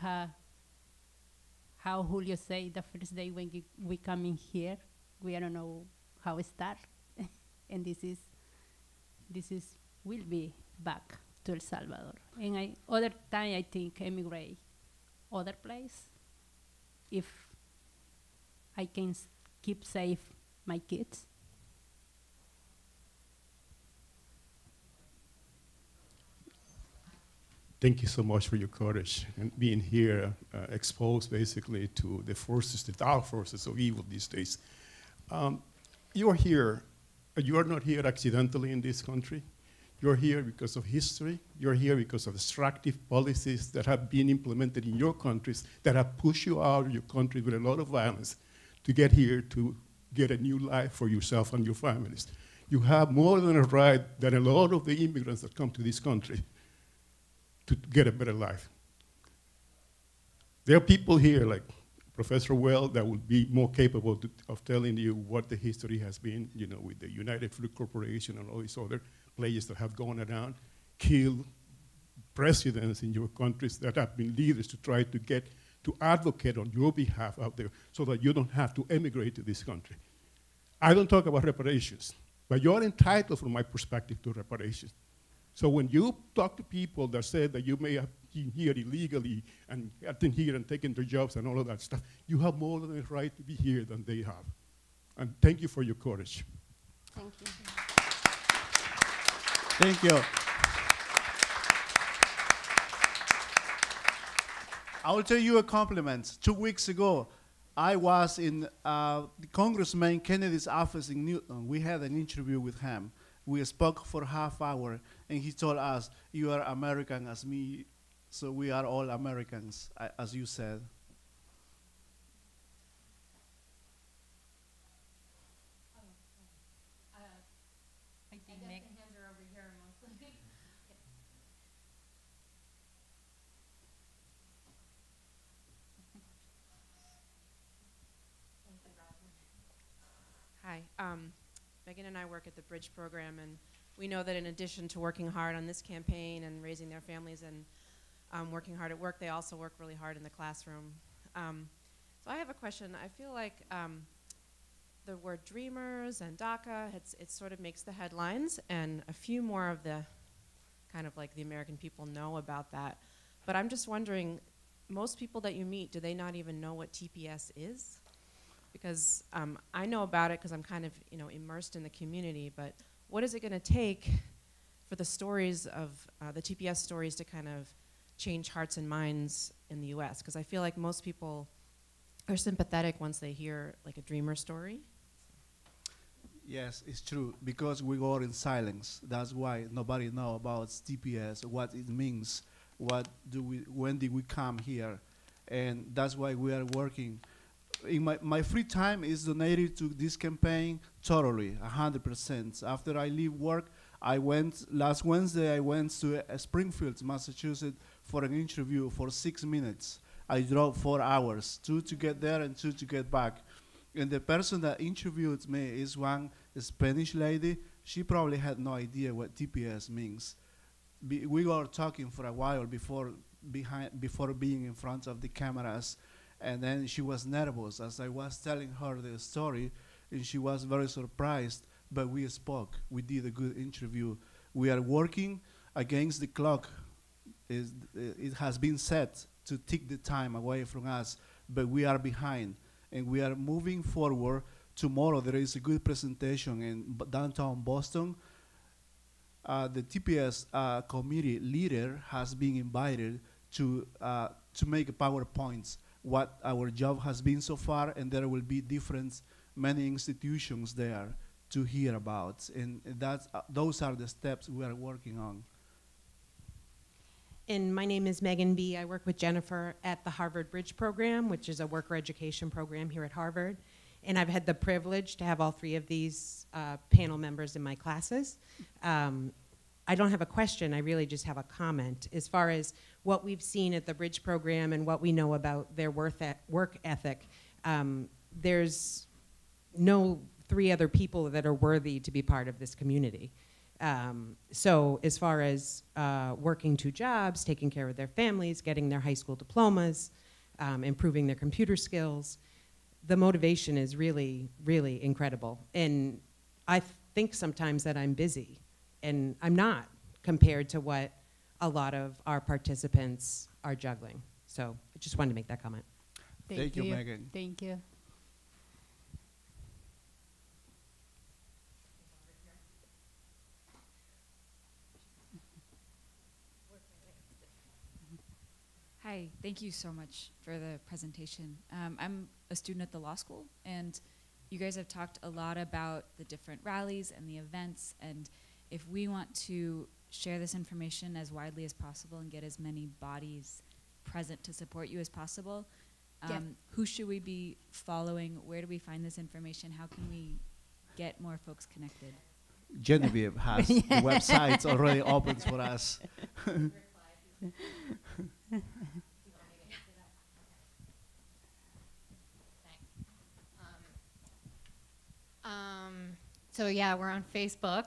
how Julio said the first day when we come in here, we don't know how to start, and this is will be back to El Salvador. And other time I think emigrate other place if I can keep safe my kids. Thank you so much for your courage and being here, exposed basically to the forces, the dark forces of evil these days. You are here. You are not here accidentally in this country. You're here because of history. You're here because of destructive policies that have been implemented in your countries that have pushed you out of your country with a lot of violence to get here to get a new life for yourself and your families. You have more than a right than a lot of the immigrants that come to this country to get a better life. There are people here like Professor Well that will be more capable of telling you what the history has been, you know, with the United Fruit Corporation and all these other players that have gone around, killed presidents in your countries that have been leaders to try to get to advocate on your behalf out there so that you don't have to emigrate to this country. I don't talk about reparations, but you're entitled, from my perspective, to reparations. So when you talk to people that say that you may have been here illegally and gotten here and taken their jobs and all of that stuff, you have more than a right to be here than they have. And thank you for your courage. Thank you. Thank you. I will tell you a compliment. 2 weeks ago, I was in Congressman Kennedy's office in Newton. We had an interview with him. We spoke for half hour, and he told us, "You are American as me, so we are all Americans," as you said. I think Meg. Hi, Megan and I work at the Bridge program, and we know that in addition to working hard on this campaign and raising their families and working hard at work, they also work really hard in the classroom. So I have a question. I feel like the word Dreamers and DACA, it sort of makes the headlines, and a few more of the kind of like the American people know about that. But I'm just wondering, most people that you meet, do they not even know what TPS is? Because I know about it because I'm kind of, you know, immersed in the community, but what is it going to take for the stories of the TPS stories to kind of change hearts and minds in the US? Because I feel like most people are sympathetic once they hear like a dreamer story. Yes, it's true, because we go in silence. That's why nobody knows about TPS, what it means, when did we come here, and that's why we are working. In my free time is donated to this campaign totally, 100%. After I leave work, last Wednesday I went to Springfield, Massachusetts for an interview for 6 minutes. I drove 4 hours, 2 to get there and 2 to get back. And the person that interviewed me is one Spanish lady. She probably had no idea what TPS means. We were talking for a while before being in front of the cameras. And then she was nervous as I was telling her the story, and she was very surprised, but we spoke. We did a good interview. We are working against the clock. It has been set to take the time away from us, but we are behind, and we are moving forward. Tomorrow there is a good presentation in downtown Boston. The TPS committee leader has been invited to make PowerPoints what our job has been so far, and there will be many institutions there to hear about. And those are the steps we are working on. And my name is Megan B. I work with Jennifer at the Harvard Bridge Program, which is a worker education program here at Harvard. And I've had the privilege to have all three of these panel members in my classes. I don't have a question, I really just have a comment. As far as what we've seen at the Bridge Program and what we know about their work ethic, there's no three other people that are worthy to be part of this community. So as far as working two jobs, taking care of their families, getting their high school diplomas, improving their computer skills, the motivation is really, really incredible. And I think sometimes that I'm busy, and I'm not compared to what a lot of our participants are juggling. So I just wanted to make that comment. Thank you, Megan. Thank you. Hi, thank you so much for the presentation. I'm a student at the law school, and you guys have talked a lot about the different rallies and the events, and if we want to share this information as widely as possible and get as many bodies present to support you as possible, who should we be following? Where do we find this information? How can we get more folks connected? Genevieve has the websites already open for us. So yeah, we're on Facebook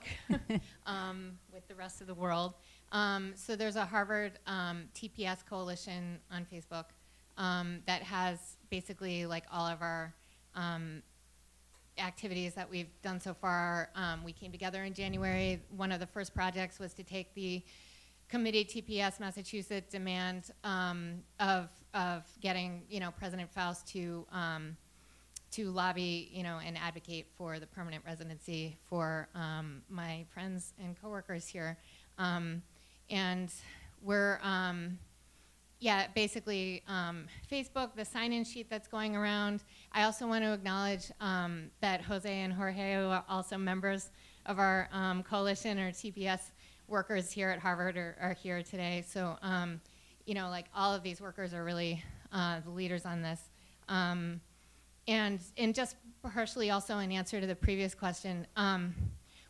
with the rest of the world. So there's a Harvard TPS coalition on Facebook that has basically like all of our activities that we've done so far. We came together in January. One of the first projects was to take the Committee TPS Massachusetts demand of getting President Faust to lobby and advocate for the permanent residency for my friends and coworkers here, and we're basically Facebook, the sign-in sheet that's going around. I also want to acknowledge that Jose and Jorge, who are also members of our coalition or TPS workers here at Harvard, are here today. So, like all of these workers are really the leaders on this. And just partially also in answer to the previous question,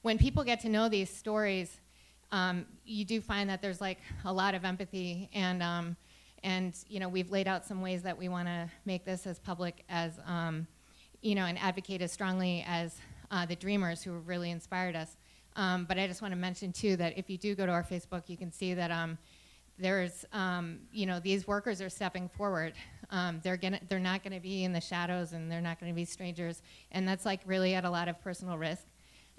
when people get to know these stories, you do find that there's like a lot of empathy, and we've laid out some ways that we want to make this as public as and advocate as strongly as the Dreamers, who have really inspired us. But I just want to mention too that if you do go to our Facebook, you can see that there's these workers are stepping forward. They're not gonna be in the shadows, and they're not gonna be strangers, and that's like really at a lot of personal risk.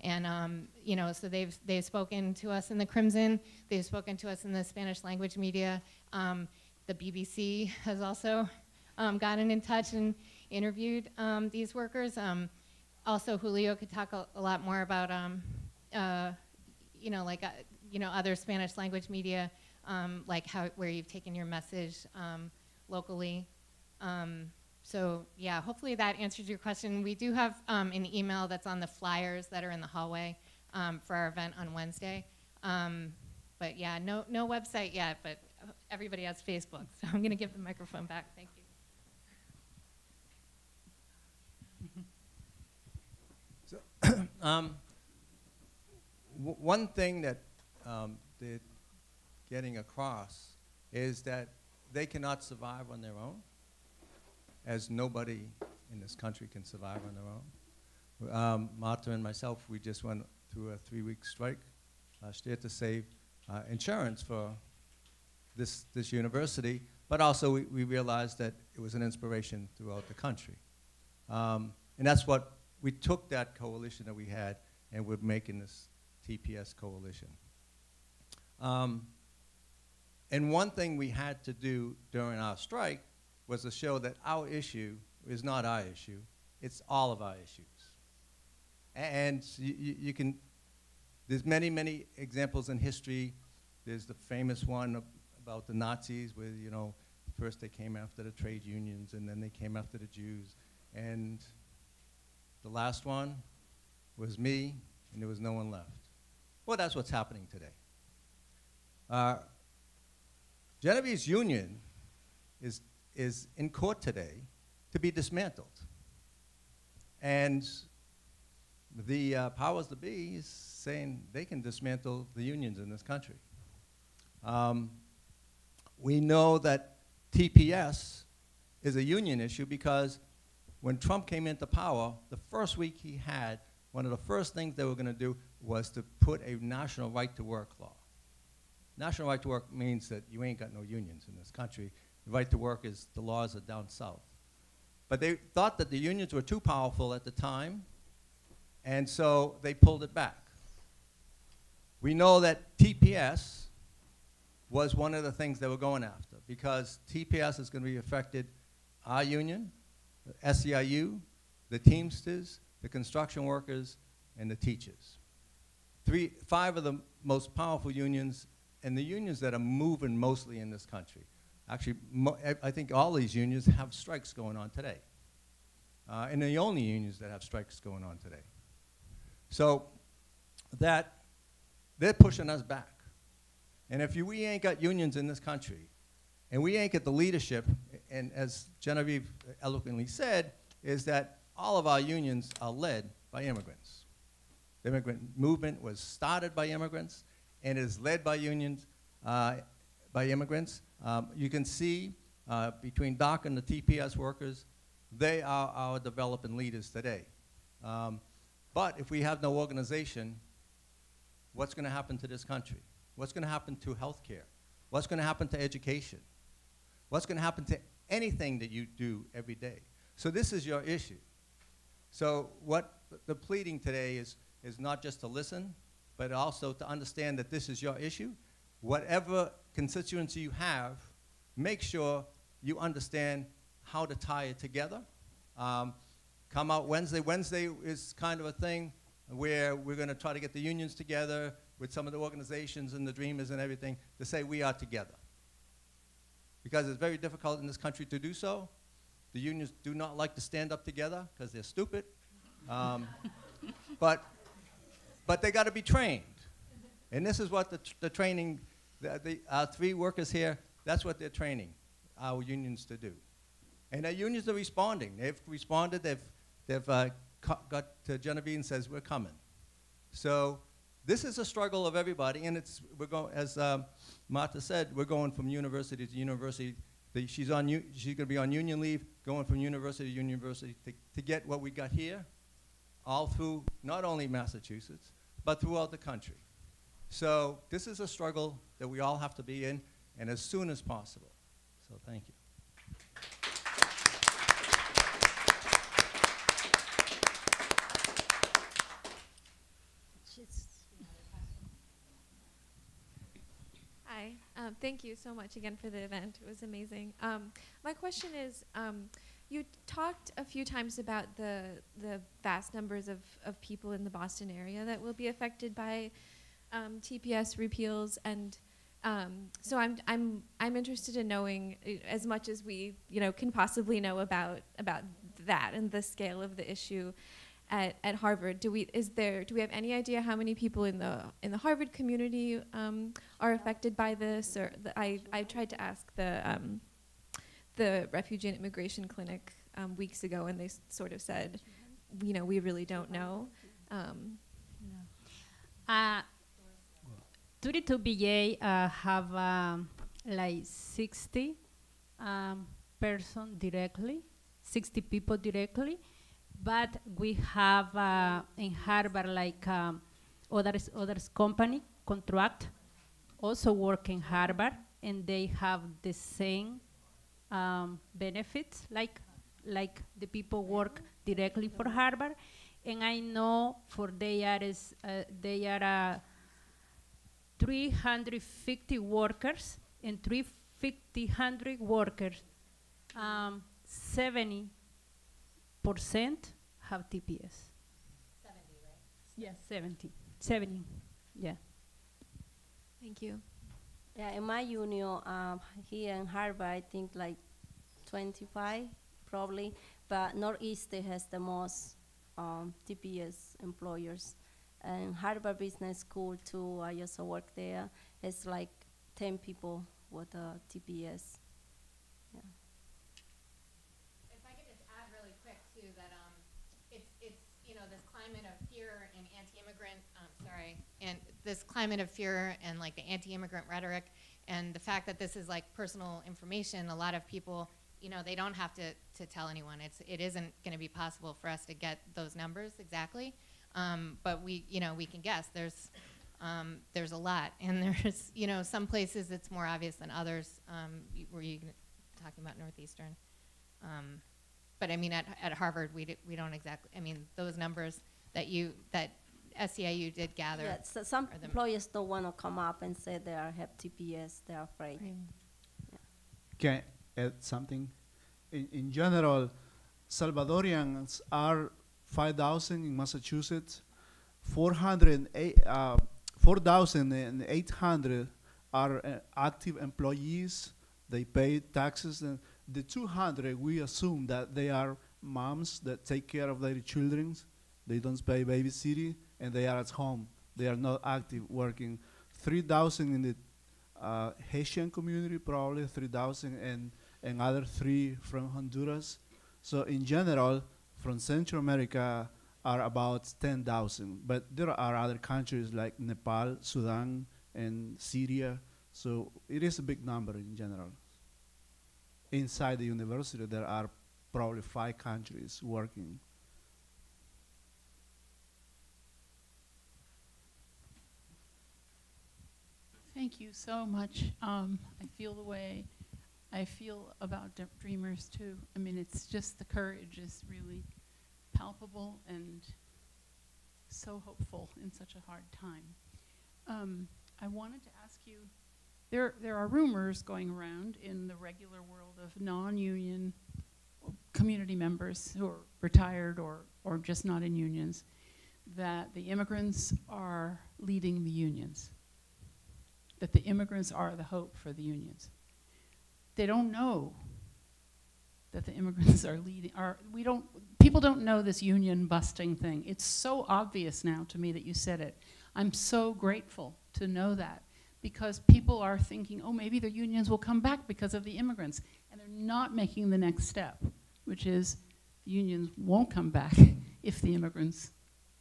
And so they've spoken to us in the Crimson. They've spoken to us in the Spanish language media. The BBC has also gotten in touch and interviewed these workers. Also, Julio could talk a lot more about other Spanish language media, like where you've taken your message locally. So yeah, hopefully that answers your question. We do have an email that's on the flyers that are in the hallway for our event on Wednesday. But yeah, no website yet, but everybody has Facebook. So I'm gonna give the microphone back. Thank you. One thing that they're getting across is that they cannot survive on their own, as nobody in this country can survive on their own. Martha and myself, we just went through a 3-week strike last year to save insurance for this university, but also we realized that it was an inspiration throughout the country. And that's what we took, that coalition that we had, and we're making this TPS coalition. And one thing we had to do during our strike was to show that our issue is not our issue, it's all of our issues. And you can, there's many, many examples in history. There's the famous one about the Nazis, where First they came after the trade unions, and then they came after the Jews. And the last one was me, and there was no one left. Well, that's what's happening today. Genevieve's union is in court today to be dismantled. And the powers that be is saying they can dismantle the unions in this country. We know that TPS is a union issue because when Trump came into power, the first week he had, one of the first things they were going to do was to put a national right-to-work law. National right to work means that you ain't got no unions in this country. The right to work is the laws are down south. But they thought that the unions were too powerful at the time, and so they pulled it back. We know that TPS was one of the things they were going after because TPS is going to be affected our union, the SEIU, the Teamsters, the construction workers, and the teachers. 5 of the most powerful unions and the unions that are moving mostly in this country. Actually, I think all these unions have strikes going on today. And they're the only unions that have strikes going on today. So that they're pushing us back. And if we ain't got unions in this country, and we ain't got the leadership, and as Genevieve eloquently said, is that all of our unions are led by immigrants. The immigrant movement was started by immigrants, and is led by unions, by immigrants. You can see between DOC and the TPS workers, they are our developing leaders today. But if we have no organization, what's going to happen to this country? What's going to happen to healthcare? What's going to happen to education? What's going to happen to anything that you do every day? So this is your issue. So what the pleading today is not just to listen, but also to understand that this is your issue. Whatever constituency you have, make sure you understand how to tie it together. Come out Wednesday. Wednesday is kind of a thing where we're going to try to get the unions together with some of the organizations and the Dreamers and everything to say we are together. Because it's very difficult in this country to do so. The unions do not like to stand up together because they're stupid. But they got to be trained. And this is what the training, our 3 workers here, that's what they're training our unions to do. And our unions are responding. They've responded. They've got to Genevieve and says, we're coming. So this is a struggle of everybody. And we're going, as Martha said, we're going from university to university. She's going to be on union leave, going from university to university to get what we got here, all through not only Massachusetts, but throughout the country. So this is a struggle that we all have to be in, and as soon as possible. So thank you. Hi, thank you so much again for the event. It was amazing. My question is, you talked a few times about the vast numbers of people in the Boston area that will be affected by TPS repeals, and so I'm interested in knowing as much as we can possibly know about that and the scale of the issue at Harvard. Do we have any idea how many people in the Harvard community are affected by this? Or I tried to ask the Refugee and Immigration Clinic weeks ago, and they sort of said, we really don't know. 32BJ have like 60 person directly, 60 people directly, but we have in Harvard like others company contract also work in Harvard, and they have the same benefits like the people work directly for Harvard. And I know for they are 350 workers, and 350 workers, 70% have TPS. 70, right? Yes, 70, yeah. Thank you. Yeah, in my union, here in Harvard, I think like 25 probably, but Northeast has the most TPS employers. And Harvard Business School too, I also work there. It's like 10 people with TPS. Yeah. If I could just add really quick too that it's you know this climate of fear and anti-immigrant and this climate of fear and like the anti-immigrant rhetoric and the fact that this is like personal information. A lot of people, you know, they don't have to tell anyone. It isn't going to be possible for us to get those numbers exactly, but we can guess. There's a lot, and there's some places it's more obvious than others. Were you talking about Northeastern? But I mean, at Harvard, we don't exactly. I mean, those numbers that SEIU did gather. Yeah, so some employers don't want to come up and say they have TPS. They're afraid. Right. Yeah. Can I add something? In general, Salvadorians are 5,000 in Massachusetts. 4,800 are active employees. They pay taxes, and the 200 we assume that they are moms that take care of their children. They don't pay babysitting, and they are at home. They are not active working. 3,000 in the Haitian community, probably 3,000, and other 3 from Honduras. So in general, from Central America are about 10,000. But there are other countries like Nepal, Sudan, and Syria. So it is a big number in general. Inside the university, there are probably 5 countries working. Thank you so much. I feel the way I feel about Dreamers too. I mean, it's just the courage is really palpable and so hopeful in such a hard time. I wanted to ask you, there are rumors going around in the regular world of non-union community members who are retired or just not in unions, that the immigrants are leading the unions, that the immigrants are the hope for the unions. They don't know that the immigrants are leading, people don't know this union busting thing. It's so obvious now to me that you said it. I'm so grateful to know that, because people are thinking, oh, maybe the unions will come back because of the immigrants, and they're not making the next step, which is the unions won't come back if the immigrants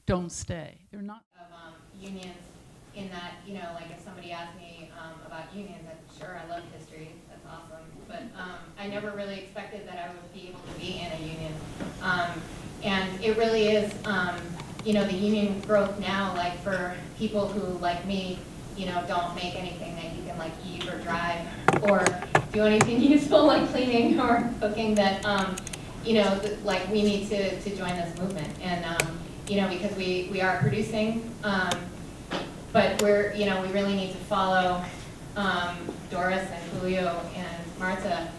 don't stay. They're not. Of unions, in that, like if somebody asked me about unions, I'm sure I love history, that's awesome, but I never really expected that I would be able to be in a union. And it really is, the union growth now, like for people who, like me, don't make anything that you can like eat or drive or do anything useful like cleaning or cooking, that, like we need to join this movement. And, because we are producing, but we're, we really need to follow Doris and Julio and Marta,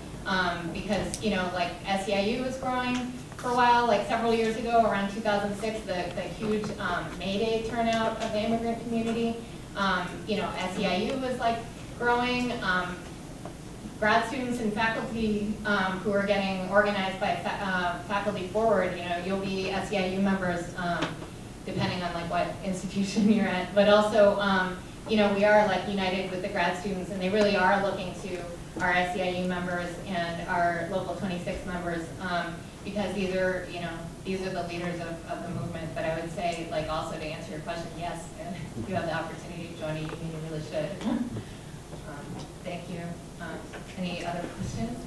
because, like SEIU was growing for a while, like several years ago, around 2006, the huge May Day turnout of the immigrant community. SEIU was like growing. Grad students and faculty who are getting organized by Faculty Forward, you'll be SEIU members depending on like what institution you're at. But also, we are like united with the grad students, and they really are looking to our SEIU members and our Local 26 members because these are the leaders of the movement. But I would say, like, also to answer your question, yes, if you have the opportunity to join a union, you really should. Thank you. Any other questions?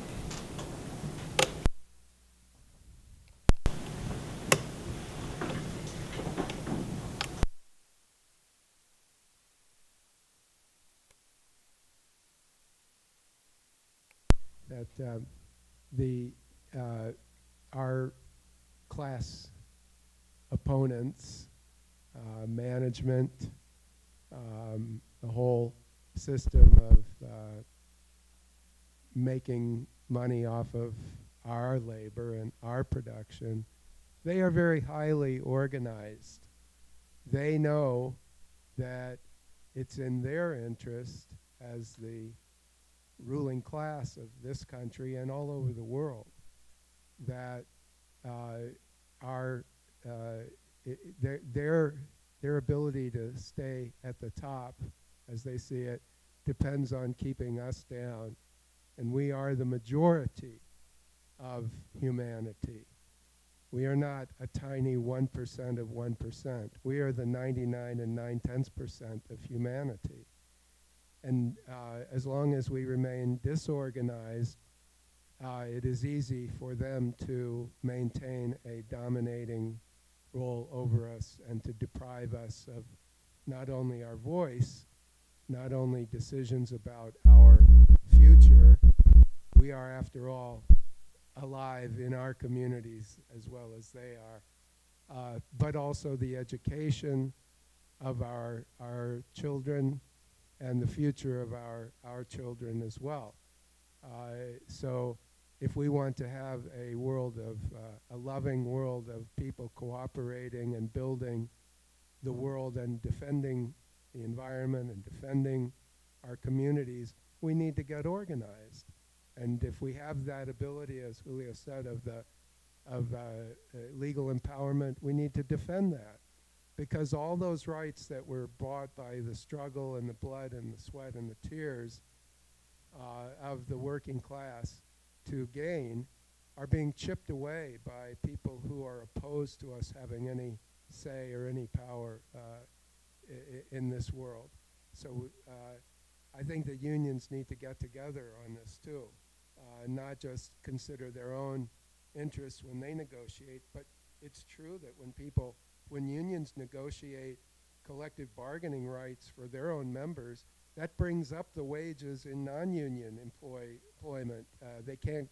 That our class opponents, management, the whole system of making money off of our labor and our production, they are very highly organized. They know that it's in their interest as the ruling class of this country and all over the world, that their ability to stay at the top, as they see it, depends on keeping us down. And we are the majority of humanity. We are not a tiny 1% of 1%. We are the 99 and 9/10% of humanity. And as long as we remain disorganized, it is easy for them to maintain a dominating role over us and to deprive us of not only our voice, not only decisions about our future. We are, after all, alive in our communities as well as they are, but also the education of our children and the future of our children as well. So if we want to have a world of, a loving world of people cooperating and building the world and defending the environment and defending our communities, we need to get organized. And if we have that ability, as Julio said, of legal empowerment, we need to defend that. Because all those rights that were bought by the struggle and the blood and the sweat and the tears of the working class to gain are being chipped away by people who are opposed to us having any say or any power in this world. So I think the unions need to get together on this too, not just consider their own interests when they negotiate, but it's true that when unions negotiate collective bargaining rights for their own members, that brings up the wages in non-union employment. They can't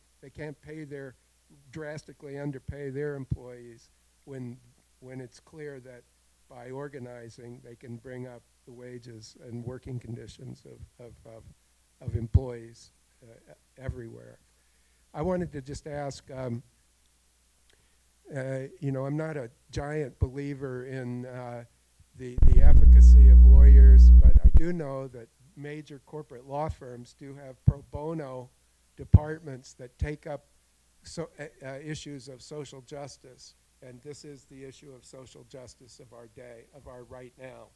drastically underpay their employees when it's clear that by organizing they can bring up the wages and working conditions of employees everywhere. I wanted to just ask, you know, I'm not a giant believer in the efficacy of lawyers, but I do know that major corporate law firms do have pro bono departments that take up issues of social justice. And this is the issue of social justice of our day, of our right now.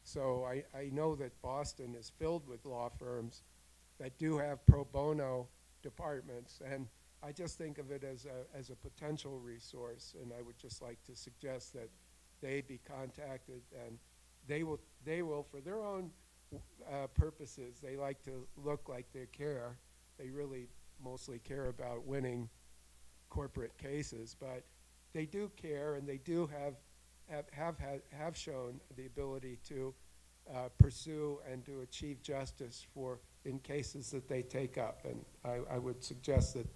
So I know that Boston is filled with law firms that do have pro bono departments, and I just think of it as a potential resource, and I would just like to suggest that they be contacted, and they will for their own purposes, they like to look like they care. They really mostly care about winning corporate cases, but they do care, and they do have shown the ability to pursue and to achieve justice in cases that they take up. And I would suggest that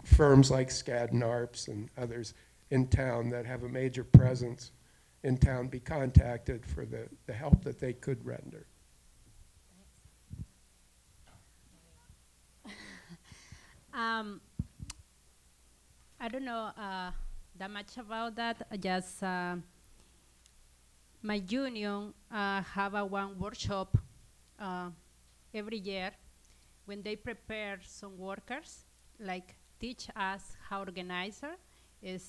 firms like Skadden Arps and others in town that have a major presence in town be contacted for the help that they could render. I don't know that much about that. Just my union have one workshop every year when they prepare some workers, like teach us how organizer is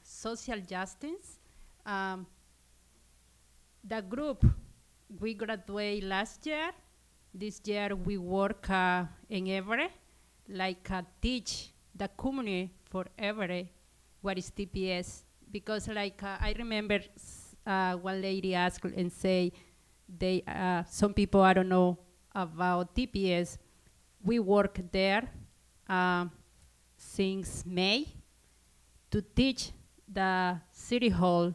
social justice. The group we graduated last year. This year we work in Everett, like teach the community for Everett what is TPS. Because like I remember one lady asked and say, some people I don't know about TPS. We work there since May to teach the city hall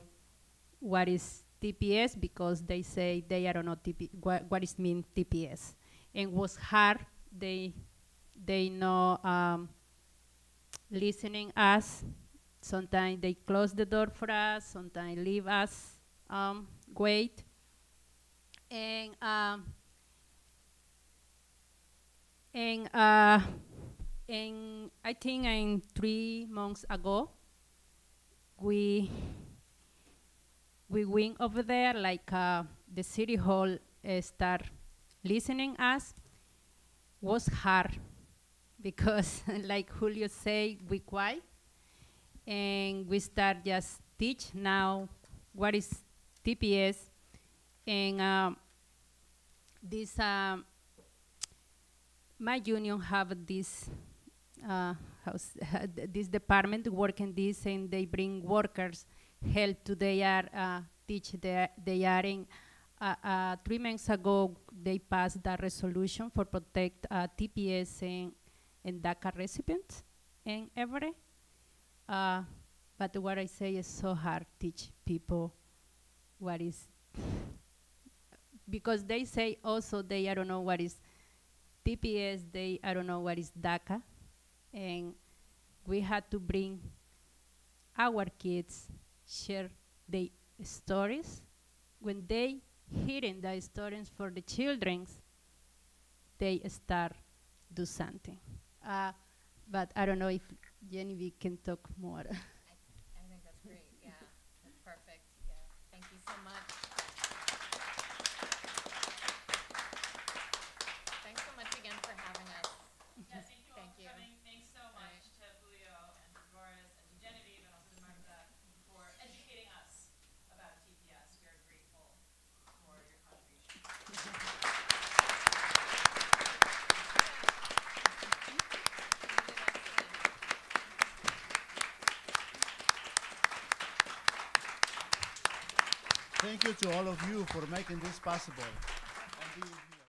what is TPS, because they say they don't know what is mean TPS. And it was hard. They know listening us. Sometimes they close the door for us. Sometimes leave us wait. And I think in 3 months ago, we we went over there, like the city hall start listening us, was hard because like Julio say, we quiet and we start just teach now what is TPS and this my union have this this department working this, and they bring workers help to their teach they are in 3 months ago they passed the resolution for protect TPS and DACA recipients in Everett. But what I say is so hard teach people what is, because they say also they I don't know what is TPS, they I don't know what is DACA, and we had to bring our kids share their stories. When they hearing the stories for the children, they start do something. But I don't know if Genevieve can talk more. I think that's great. Yeah, that's perfect. Yeah, thank you so much. Thanks so much again for having us. Yeah, thank you all Thank for you. coming. Thanks so much to Julio and to Doris and to Genevieve and also to Martha for educating us about TPS. We are grateful for your contribution. Thank you to all of you for making this possible. And